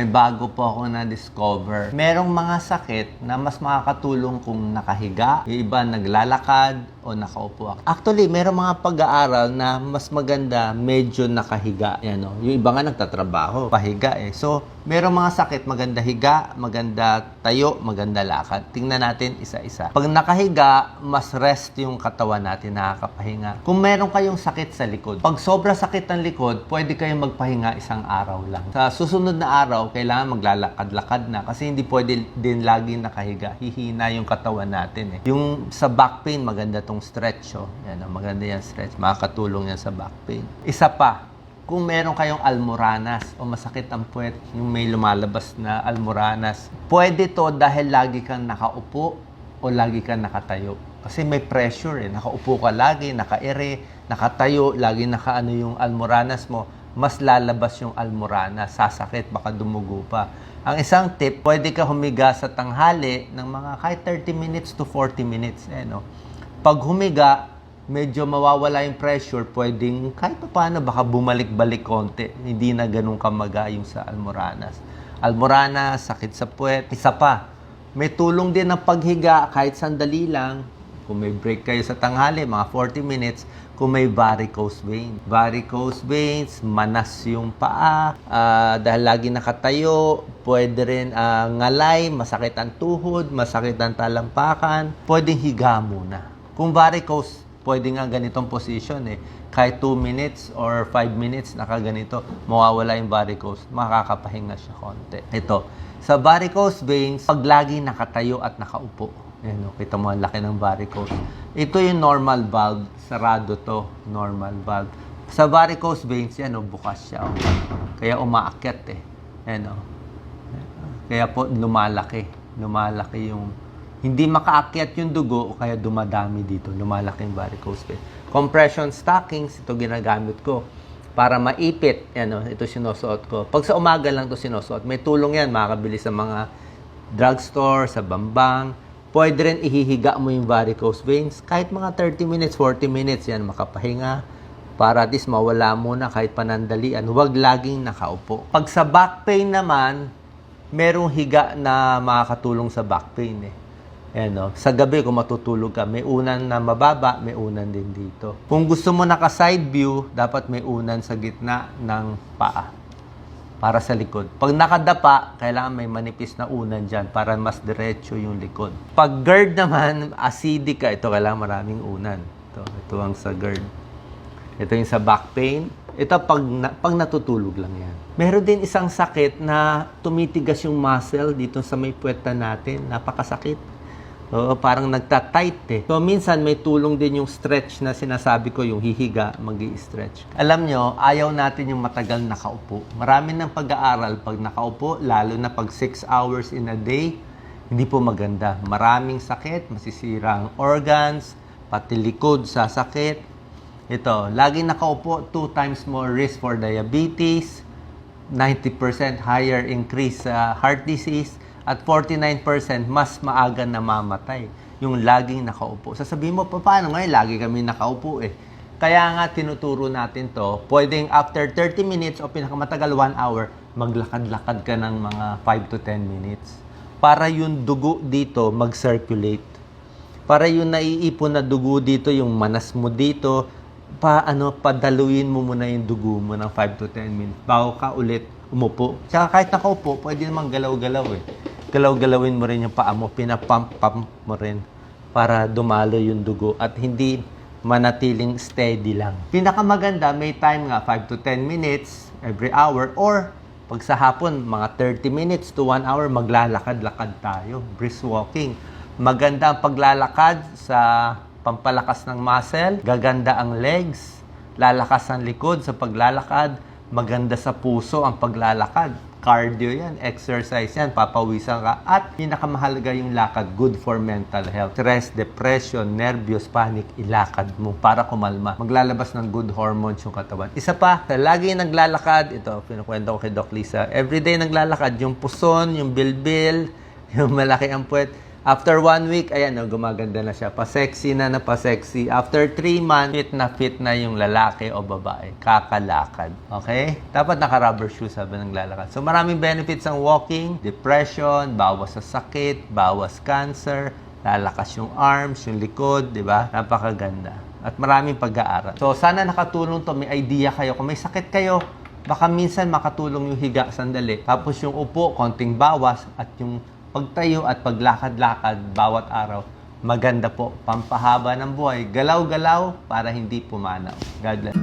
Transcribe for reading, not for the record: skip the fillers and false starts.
may bago po ako na-discover. Merong mga sakit na mas makakatulong kung nakahiga, yung iba naglalakad o nakaupo. Actually, merong mga pag-aaral na mas maganda medyo nakahiga. Yan, no? Yung iba nga nagtatrabaho, pahiga eh. So, merong mga sakit, maganda higa, maganda tayo, maganda lakad. Tingnan natin isa-isa. Pag nakahiga, mas rest yung katawan natin, nakakapahinga. Kung meron kayong sakit sa likod, pag sobra sakit ng likod, pwede kayong magpahinga isang araw lang. Sa susunod na araw, kailangan maglalakad-lakad na kasi hindi pwede din lagi nakahiga. Hihina yung katawan natin eh. Yung sa back pain, maganda tong stretch. Oh. Yan, maganda yan stretch. Makakatulong yan sa back pain. Isa pa, kung meron kayong almoranas o masakit ang puwet, yung may lumalabas na almoranas, pwede to dahil lagi kang nakaupo o lagi kang nakatayo. Kasi may pressure eh. Nakaupo ka lagi, nakaire, nakatayo, lagi nakaano yung almoranas mo, mas lalabas yung almoranas, sasakit, baka dumugo pa. Ang isang tip, pwede ka humiga sa tanghali ng mga kahit 30 minutes to 40 minutes. Eh, no? Pag humiga, medyo mawawala yung pressure, pwedeng kahit pa paano, baka bumalik-balik konti. Hindi na ganun kamaga yung sa almoranas. Almoranas, sakit sa puwet. Isa pa, may tulong din ang paghiga kahit sandali lang. Kung may break kayo sa tanghali, mga 40 minutes, kung may varicose veins. Varicose veins, manas yung paa, dahil lagi nakatayo, pwede rin ngalay, masakit ang tuhod, masakit ang talampakan, pwedeng higa muna. Kung varicose, pwede nga ganitong position eh. Kahit 2 minutes or 5 minutes nakaganito, mawawala yung varicose, makakapahinga siya konti. Ito, sa varicose veins, pag lagi nakatayo at nakaupo, yan, kita mo ang laki ng varicose. Ito yung normal valve, sarado to, normal valve. Sa varicose veins, yan, bukas siya. Kaya umaakyat eh. Yan, kaya po lumalaki. Lumalaki yung hindi makaakyat yung dugo o kaya dumadami dito. Lumalaki yung varicose vein. Compression stockings, ito ginagamit ko para maipit. Yan, ito sinusuot ko. Pag sa umaga lang ito sinusuot, may tulong yan. Makakabili sa mga drugstore, sa Bambang. Pwede rin ihihiga mo yung varicose veins. Kahit mga 30 minutes, 40 minutes, yan, makapahinga. Para at least mawala muna kahit panandalian. Huwag laging nakaupo. Pag sa back pain naman, merong higa na makakatulong sa back pain eh. Ayan, no? Sa gabi, kung matutulog ka, may unan na mababa, may unan din dito. Kung gusto mo naka-side view, dapat may unan sa gitna ng paa para sa likod. Pag nakadapa, kailangan may manipis na unan dyan para mas diretso yung likod. Pag GERD naman, acidic ka, ito kailangan maraming unan. Ito ang sa GERD. Ito yung sa back pain. Ito pag natutulog lang yan. Meron din isang sakit na tumitigas yung muscle dito sa may puweta natin. Napakasakit. Oo, parang nagtatight eh. So, minsan may tulong din yung stretch na sinasabi ko, yung hihiga, magi-stretch. Alam nyo, ayaw natin yung matagal nakaupo. Marami ng pag-aaral pag nakaupo, lalo na pag 6 hours in a day, hindi po maganda. Maraming sakit, masisira ang organs, pati likod sasakit. Ito, laging nakaupo, 2 times more risk for diabetes, 90% higher increase sa heart disease, at 49% mas maaga namamatay yung laging nakaupo. Sasabihin mo, paano ngayon? Lagi kami nakaupo eh. Kaya nga tinuturo natin to, pwedeng after 30 minutes o pinakamatagal 1 hour, maglakad-lakad ka ng mga 5 to 10 minutes. Para yung dugo dito mag-circulate. Para yung naiipon na dugo dito, yung manas mo dito, padaluin mo muna yung dugo mo ng 5 to 10 minutes bago ka ulit umupo. Tsaka kahit nakaupo, pwede namang galaw-galaw eh. Galaw-galawin mo rin yung paa mo, pinapump mo rin para dumalo yung dugo at hindi manatiling steady lang. Pinakamaganda, may time nga 5 to 10 minutes every hour or pag sa hapon, mga 30 minutes to 1 hour, maglalakad-lakad tayo, brisk walking. Maganda ang paglalakad sa pampalakas ng muscle, gaganda ang legs, lalakas ang likod sa paglalakad, maganda sa puso ang paglalakad. Cardio yan, exercise yan, papawisan ka. At pinakamahalaga yung lakad, good for mental health. Stress, depression, nervyos, panic, ilakad mo para kumalma. Maglalabas ng good hormones yung katawan. Isa pa, lagi naglalakad, ito, pinukwento ko kay Doc Lisa, everyday naglalakad, yung puson, yung bilbil, yung malaki ang puwet, After 1 week, ayan, gumaganda na siya. Pa-sexy na pa-sexy. After 3 months, fit na yung lalaki o babae. Kakalakad. Okay? Dapat naka-rubber shoes habang naglalakad. So, maraming benefits ang walking, depression, bawas sa sakit, bawas cancer, lalakas yung arms, yung likod, di ba? Napakaganda. At maraming pag-aaral. So, sana nakatulong to. May idea kayo. Kung may sakit kayo, baka minsan makatulong yung higa sandali. Tapos yung upo, konting bawas. At yung pagtayo at paglakad-lakad bawat araw, maganda po. Pampahaba ng buhay. Galaw-galaw para hindi pumanaw. God bless.